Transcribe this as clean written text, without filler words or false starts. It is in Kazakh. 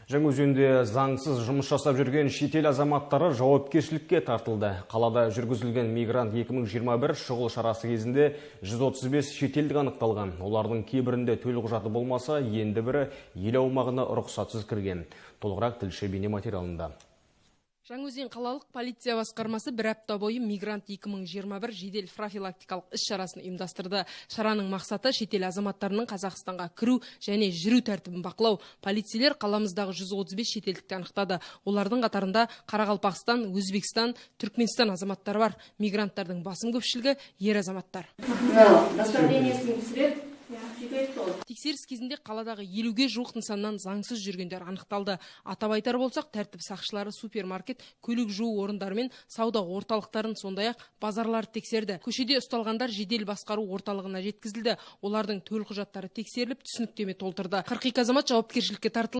Жаңаөзенде заңсыз жұмыс жасап жүрген шетел азаматтары жауапкершілікке тартылды. Қалада жүргізілген мигрант 2021 шұғыл шарасы кезінде 135 шетелдік анықталған. Олардың кейбірінде төлқұжаты болмаса, енді бірі ел аумағына рұқсатсыз кірген. Толығырақ тілші бейнематериалында. Жаңаөзен қалалық полиция басқармасы бір апта бойы мигрант 2021 жедел профилактикалық іс-шарасын ұйымдастырды. Шараның мақсаты шетел азаматтарының Қазақстанға кіру және жүру тәртібін бақылау. Полицейлер қаламыздағы 135 шетелдікті анықтады. Олардың қатарында Қарақалпақстан, Өзбекстан, Түркменстан азаматтары бар. Мигранттардың басым көпшілігі ер азаматтар. Тексеріс кезінде қаладағы 50-ге жуық нысаннан заңсыз жүргендер анықталды. Атап айтар болсақ, тәртіп сақшылары супермаркет, көлік жуу орындары мен сауда орталықтарын, сондай-ақ базарларды тексерді. Көшеде ұсталғандар жедел басқару орталығына жеткізілді. Олардың төлқұжаттары тексеріліп, түсініктеме толтырды. 42 азамат жауапкершілікке тартылды.